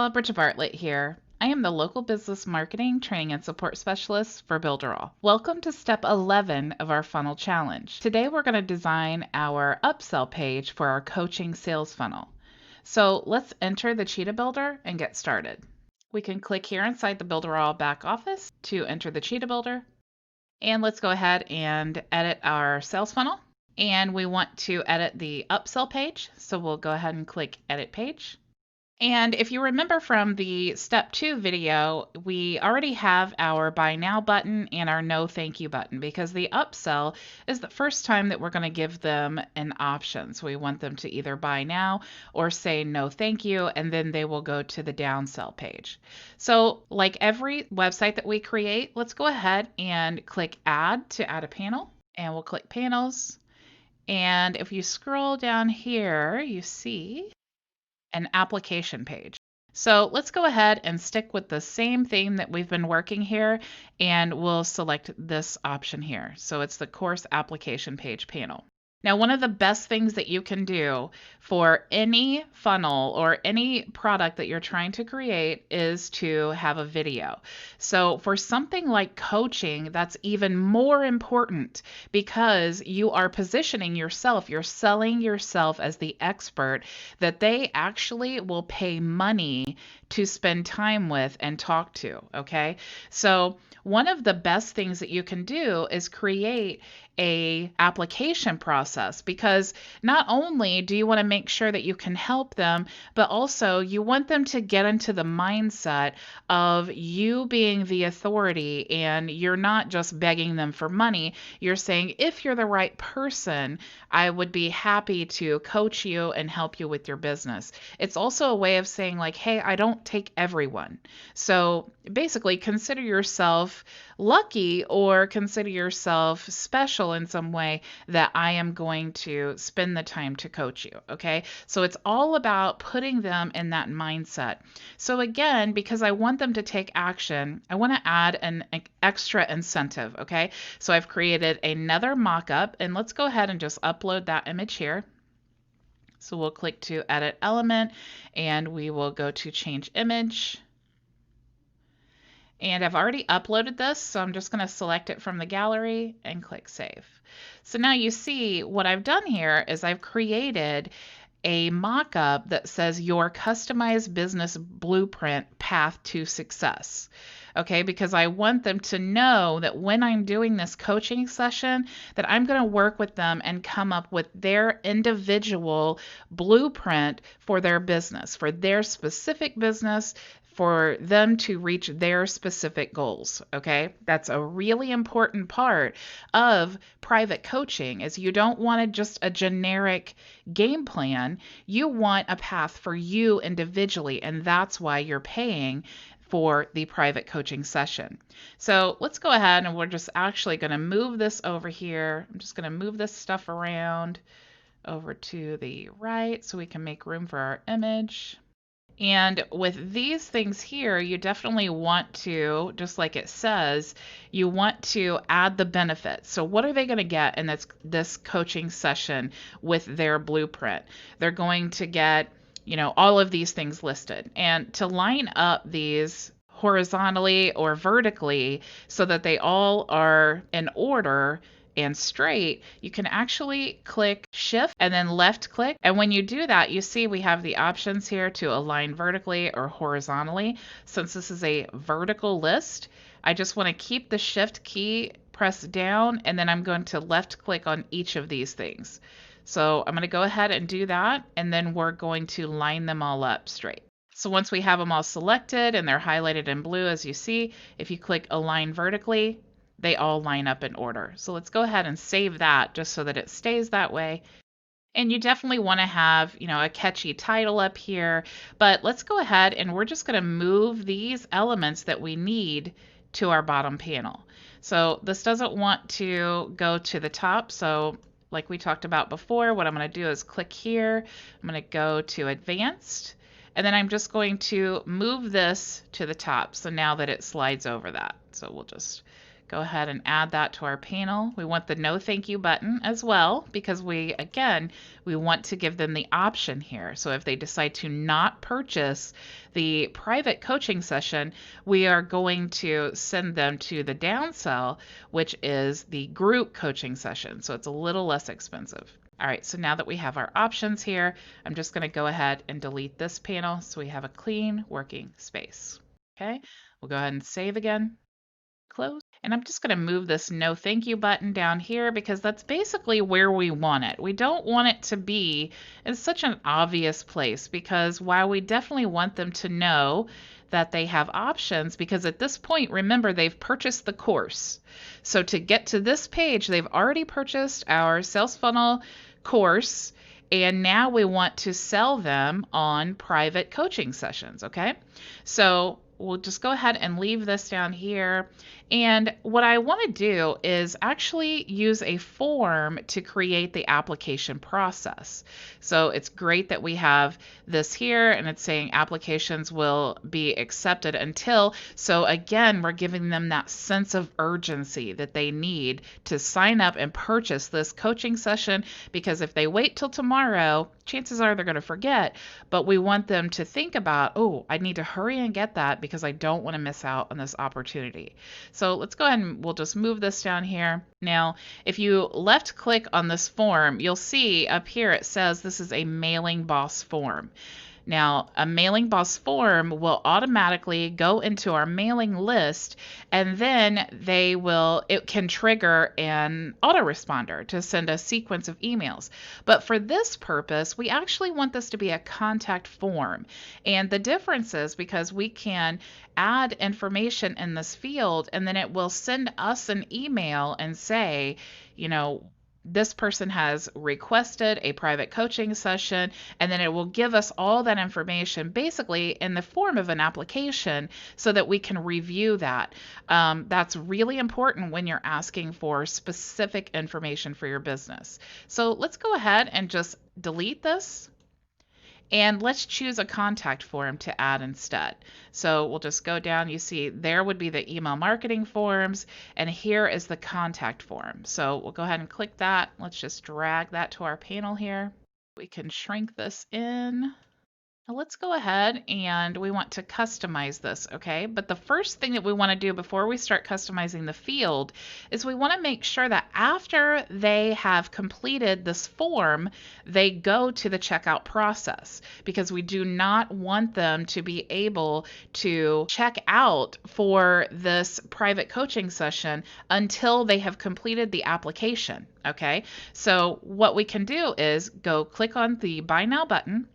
all, Bridget Bartlett here. I am the local business marketing, training, and support specialist for Builderall. Welcome to step 11 of our funnel challenge. Today we're going to design our upsell page for our coaching sales funnel. So let's enter the Cheetah Builder and get started. We can click here inside the Builderall back office to enter the Cheetah Builder. And let's go ahead and edit our sales funnel. And we want to edit the upsell page. So we'll go ahead and click Edit Page. And if you remember from the step 2 video, we already have our buy now button and our no thank you button because the upsell is the first time that we're going to give them an option. So we want them to either buy now or say no thank you, and then they will go to the downsell page. So like every website that we create, let's go ahead and click add to add a panel, and we'll click panels. And if you scroll down here, you see an application page. So let's go ahead and stick with the same theme that we've been working here, and we'll select this option here. So it's the course application page panel. Now, one of the best things that you can do for any funnel or any product that you're trying to create is to have a video. So for something like coaching, that's even more important because you are positioning yourself, you're selling yourself as the expert that they actually will pay money to spend time with and talk to, okay? So one of the best things that you can do is create a application process, because not only do you want to make sure that you can help them, but also you want them to get into the mindset of you being the authority, and you're not just begging them for money. You're saying, if you're the right person, I would be happy to coach you and help you with your business. It's also a way of saying like, hey, I don't take everyone. So basically consider yourself lucky or consider yourself special in some way that I am going to spend the time to coach you, okay? So it's all about putting them in that mindset. So again, because I want them to take action, I want to add an extra incentive, okay? So I've created another mock-up, and let's go ahead and just upload that image here. So we'll click to Edit Element, and we will go to Change Image. And I've already uploaded this, so I'm just going to select it from the gallery and click Save. So now you see what I've done here is I've created a mock-up that says your customized business blueprint path to success. Okay, because I want them to know that when I'm doing this coaching session, that I'm going to work with them and come up with their individual blueprint for their business, for their specific business, for them to reach their specific goals, okay? That's a really important part of private coaching, is you don't want just a generic game plan. You want a path for you individually, and that's why you're paying for the private coaching session. So let's go ahead, and we're just actually going to move this over here. I'm just going to move this stuff around over to the right so we can make room for our image. And with these things here, you definitely want to, just like it says, you want to add the benefits. So what are they going to get in this coaching session with their blueprint? They're going to get, all of these things listed. And to line up these horizontally or vertically so that they all are in order and straight, you can actually click Shift and then left click. And when you do that, you see we have the options here to align vertically or horizontally. Since this is a vertical list, I just want to keep the Shift key pressed down, and then I'm going to left click on each of these things. So I'm going to go ahead and do that, and then we're going to line them all up straight. So once we have them all selected and they're highlighted in blue, as you see, if you click Align Vertically, they all line up in order. So let's go ahead and save that just so that it stays that way. And you definitely want to have, a catchy title up here, but let's go ahead and we're just going to move these elements that we need to our bottom panel. So this doesn't want to go to the top. So like we talked about before, what I'm going to do is click here. I'm going to go to Advanced, and then I'm just going to move this to the top. So now that it slides over that. So we'll just Go ahead and add that to our panel. We want the no thank you button as well because we want to give them the option here. So if they decide to not purchase the private coaching session, we are going to send them to the downsell, which is the group coaching session. So it's a little less expensive. All right, so now that we have our options here, I'm just going to go ahead and delete this panel so we have a clean working space. Okay, we'll go ahead and save again. Close. And I'm just going to move this no thank you button down here because that's basically where we want it. We don't want it to be in such an obvious place because while we definitely want them to know that they have options, because at this point, remember, they've purchased the course. So to get to this page, they've already purchased our sales funnel course, and now we want to sell them on private coaching sessions, okay? So we'll just go ahead and leave this down here. And what I want to do is actually use a form to create the application process. So it's great that we have this here and it's saying applications will be accepted until. So again, we're giving them that sense of urgency that they need to sign up and purchase this coaching session, because if they wait till tomorrow, chances are they're going to forget. But we want them to think about, oh, I need to hurry and get that because I don't want to miss out on this opportunity. So let's go ahead and we'll just move this down here. Now, if you left click on this form, you'll see up here it says this is a mailing boss form. Now, a mailing boss form will automatically go into our mailing list, and then it can trigger an autoresponder to send a sequence of emails. But for this purpose, we actually want this to be a contact form. And the difference is because we can add information in this field, and then it will send us an email and say, this person has requested a private coaching session, and then it will give us all that information basically in the form of an application so that we can review that. That's really important when you're asking for specific information for your business. So let's go ahead and just delete this. And let's choose a contact form to add instead. So we'll just go down. You see there would be the email marketing forms, and here is the contact form. So we'll go ahead and click that. Let's just drag that to our panel here. We can shrink this in. Now let's go ahead and we want to customize this, okay? But the first thing that we want to do before we start customizing the field is we want to make sure that after they have completed this form, they go to the checkout process, because we do not want them to be able to check out for this private coaching session until they have completed the application, okay? So what we can do is go click on the Buy Now button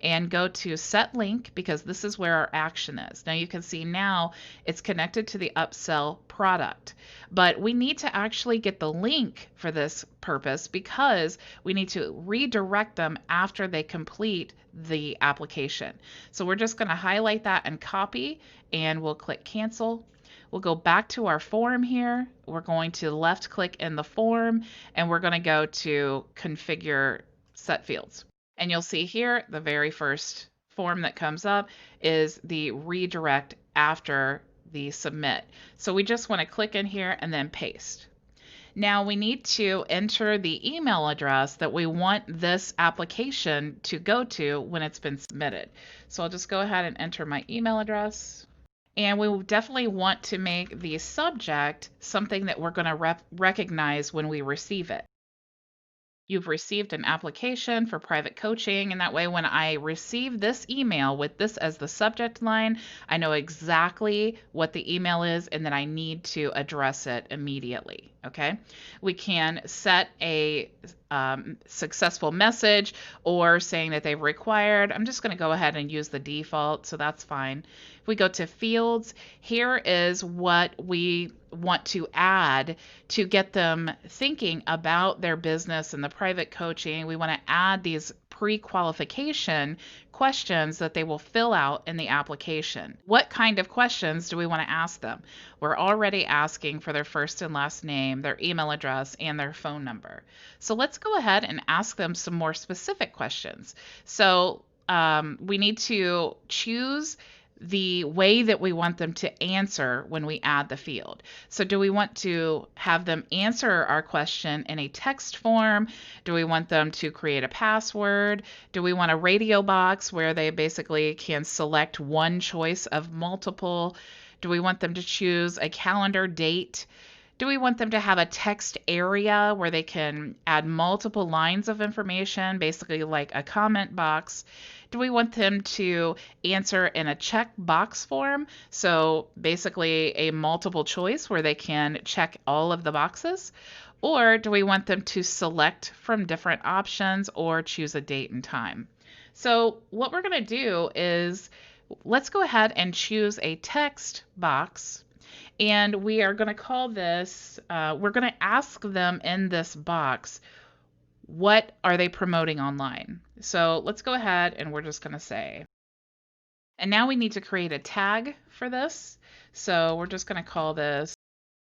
and go to Set Link, because this is where our action is. Now you can see now it's connected to the Upsell product, but we need to actually get the link for this purpose because we need to redirect them after they complete the application. So we're just going to highlight that and copy, and we'll click Cancel. We'll go back to our form here. We're going to left click in the form, and we're going to go to Configure Set Fields. And you'll see here, the very first form that comes up is the redirect after the submit. So we just want to click in here and then paste. Now we need to enter the email address that we want this application to go to when it's been submitted. So I'll just go ahead and enter my email address. And we will definitely want to make the subject something that we're going to recognize when we receive it. You've received an application for private coaching, and that way when I receive this email with this as the subject line, I know exactly what the email is and that I need to address it immediately, okay? We can set a successful message or saying that they've required. I'm just going to go ahead and use the default, so that's fine. If we go to fields, here is what we want to add to get them thinking about their business and the private coaching. We want to add these pre-qualification questions that they will fill out in the application. What kind of questions do we want to ask them? We're already asking for their first and last name, their email address, and their phone number. So let's go ahead and ask them some more specific questions. So we need to choose the way that we want them to answer when we add the field. So do we want to have them answer our question in a text form? Do we want them to create a password? Do we want a radio box where they basically can select one choice of multiple? Do we want them to choose a calendar date? Do we want them to have a text area where they can add multiple lines of information, basically like a comment box? Do we want them to answer in a checkbox form? So basically a multiple choice where they can check all of the boxes? Or do we want them to select from different options or choose a date and time? So what we're going to do is let's go ahead and choose a text box. And we are going to call this, we're going to ask them in this box, what are they promoting online? So let's go ahead and we're just going to say, and now we need to create a tag for this. So we're just going to call this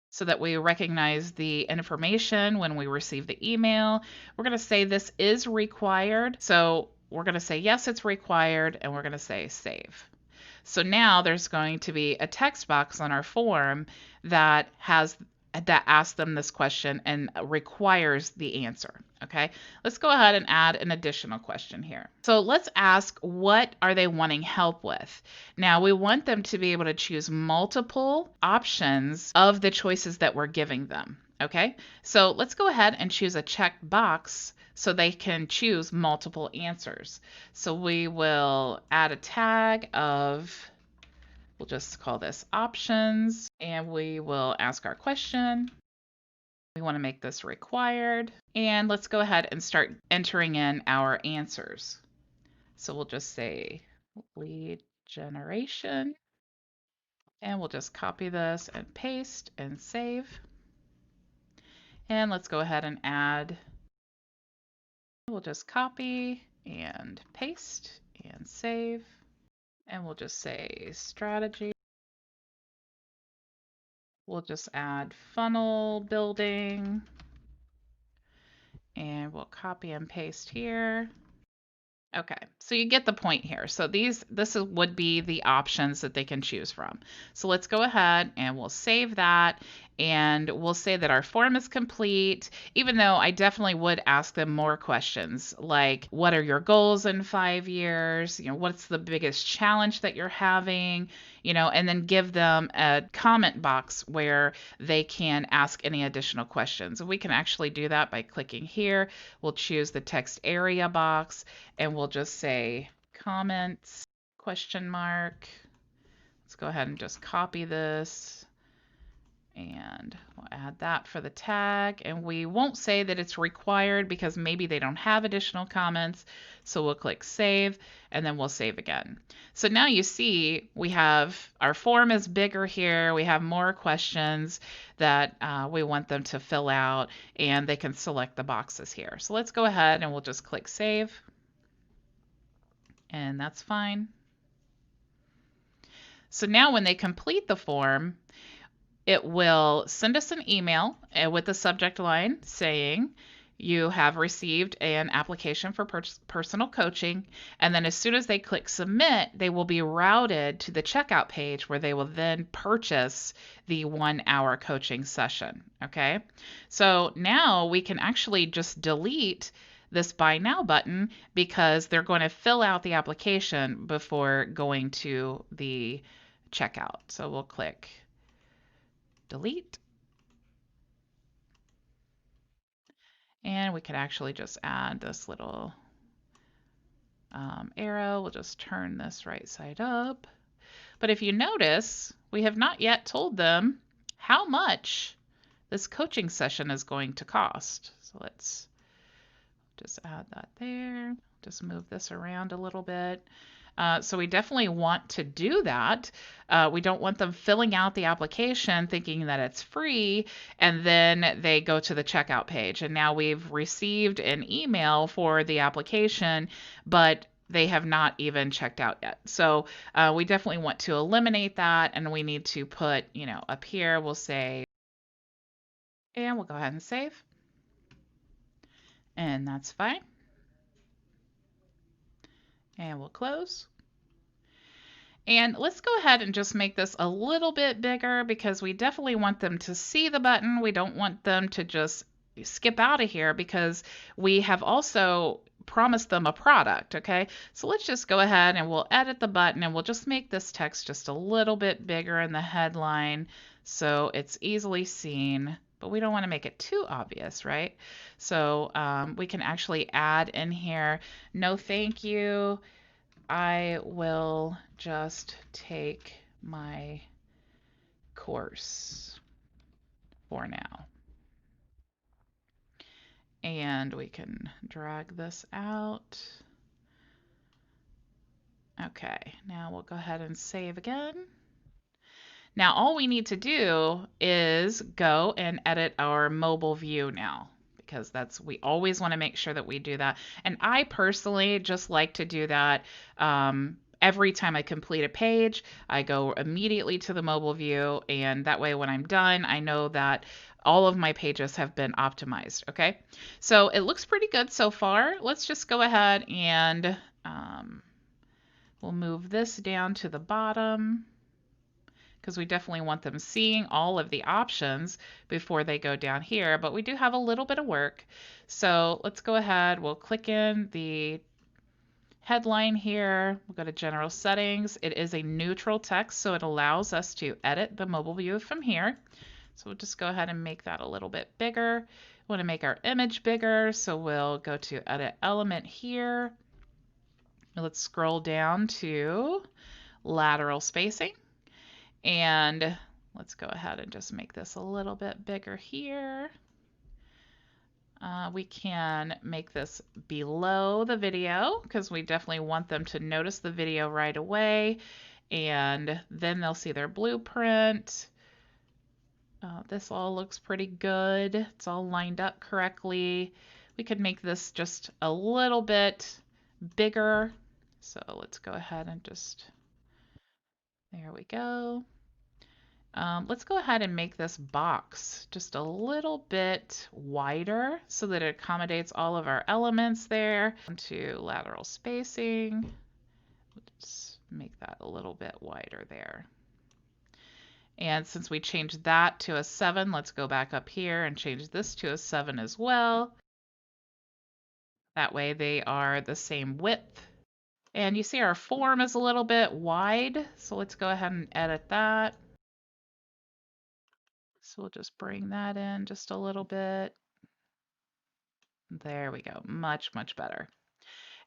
so that we recognize the information when we receive the email. We're going to say this is required. So we're going to say, yes, it's required, and we're going to say save. So now there's going to be a text box on our form that asks them this question and requires the answer. Okay, let's go ahead and add an additional question here. So let's ask, what are they wanting help with? Now we want them to be able to choose multiple options of the choices that we're giving them. Okay, so let's go ahead and choose a check box so they can choose multiple answers. So we will add a tag of, we'll just call this options, and we will ask our question. We want to make this required, and let's go ahead and start entering in our answers. So we'll just say lead generation, and we'll just copy this and paste and save. And let's go ahead and add, we'll just copy and paste and save, and we'll just say strategy. We'll just add funnel building, and we'll copy and paste here. Okay, so you get the point here. So would be the options that they can choose from. So let's go ahead and we'll save that, and we'll say that our form is complete, even though I definitely would ask them more questions like, what are your goals in 5 years? What's the biggest challenge that you're having? And then give them a comment box where they can ask any additional questions. And we can actually do that by clicking here. We'll choose the text area box, and we'll just say comments, question mark. Let's go ahead and just copy this, and we'll add that for the tag. And we won't say that it's required because maybe they don't have additional comments. So we'll click save, and then we'll save again. So now you see we have our form is bigger here. We have more questions that we want them to fill out, and they can select the boxes here. So let's go ahead and we'll just click save. And that's fine. So now when they complete the form, it will send us an email with the subject line saying, you have received an application for personal coaching. And then as soon as they click submit, they will be routed to the checkout page where they will then purchase the 1-hour coaching session. Okay, so now we can actually just delete this buy now button because they're going to fill out the application before going to the checkout. So we'll click delete. And we could actually just add this little arrow. We'll just turn this right side up. But if you notice, we have not yet told them how much this coaching session is going to cost. So let's just add that there. Just move this around a little bit. So we definitely want to do that. We don't want them filling out the application thinking that it's free, and then they go to the checkout page. And now we've received an email for the application, but they have not even checked out yet. So we definitely want to eliminate that, and we need to put, up here, we'll say, and we'll go ahead and save. And that's fine. And we'll close. And let's go ahead and just make this a little bit bigger because we definitely want them to see the button. We don't want them to just skip out of here because we have also promised them a product, okay? So let's just go ahead and we'll edit the button and we'll just make this text just a little bit bigger in the headline so it's easily seen, but we don't want to make it too obvious, right? So we can actually add in here, no thank you, I will just take my course for now. And we can drag this out. Okay, now we'll go ahead and save again. Now all we need to do is go and edit our mobile view now, because we always want to make sure that we do that. And I personally just like to do that every time I complete a page. I go immediately to the mobile view, and that way when I'm done, I know that all of my pages have been optimized, okay? So it looks pretty good so far. Let's just go ahead and we'll move this down to the bottom, because we definitely want them seeing all of the options before they go down here, but we do have a little bit of work. So let's go ahead, we'll click in the headline here, we'll go to general settings. It is a neutral text, so it allows us to edit the mobile view from here. So we'll just go ahead and make that a little bit bigger. We want to make our image bigger, so we'll go to edit element here. Let's scroll down to lateral spacing. And let's go ahead and just make this a little bit bigger here. We can make this below the video because we definitely want them to notice the video right away, and then they'll see their blueprint. This all looks pretty good. It's all lined up correctly. We could make this just a little bit bigger. So let's go ahead and just, there we go. Let's go ahead and make this box just a little bit wider so that it accommodates all of our elements there. To lateral spacing, let's make that a little bit wider there. And since we changed that to a 7, let's go back up here and change this to a 7 as well. That way they are the same width. And you see our form is a little bit wide, so let's go ahead and edit that. So we'll just bring that in just a little bit. There we go, much, much better.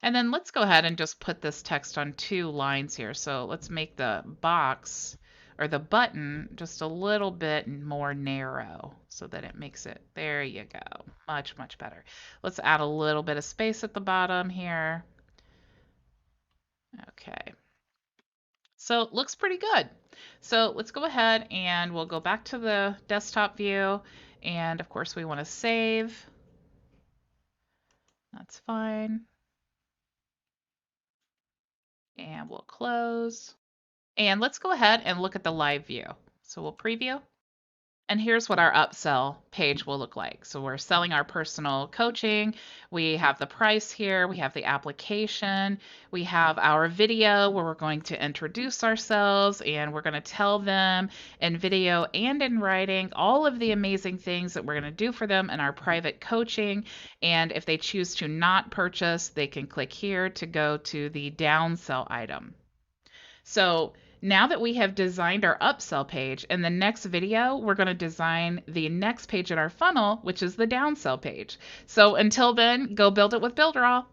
And then let's go ahead and just put this text on 2 lines here. So let's make the box or the button just a little bit more narrow so that it makes it, there you go, much, much better. Let's add a little bit of space at the bottom here. Okay. So it looks pretty good. So let's go ahead and we'll go back to the desktop view. And of course we want to save. That's fine. And we'll close. And let's go ahead and look at the live view. So we'll preview. And here's what our upsell page will look like. So we're selling our personal coaching. We have the price here. We have the application. We have our video where we're going to introduce ourselves and we're going to tell them in video and in writing all of the amazing things that we're going to do for them in our private coaching. And if they choose to not purchase, they can click here to go to the downsell item. So now that we have designed our upsell page, in the next video, we're going to design the next page in our funnel, which is the downsell page. So until then, go build it with Builderall.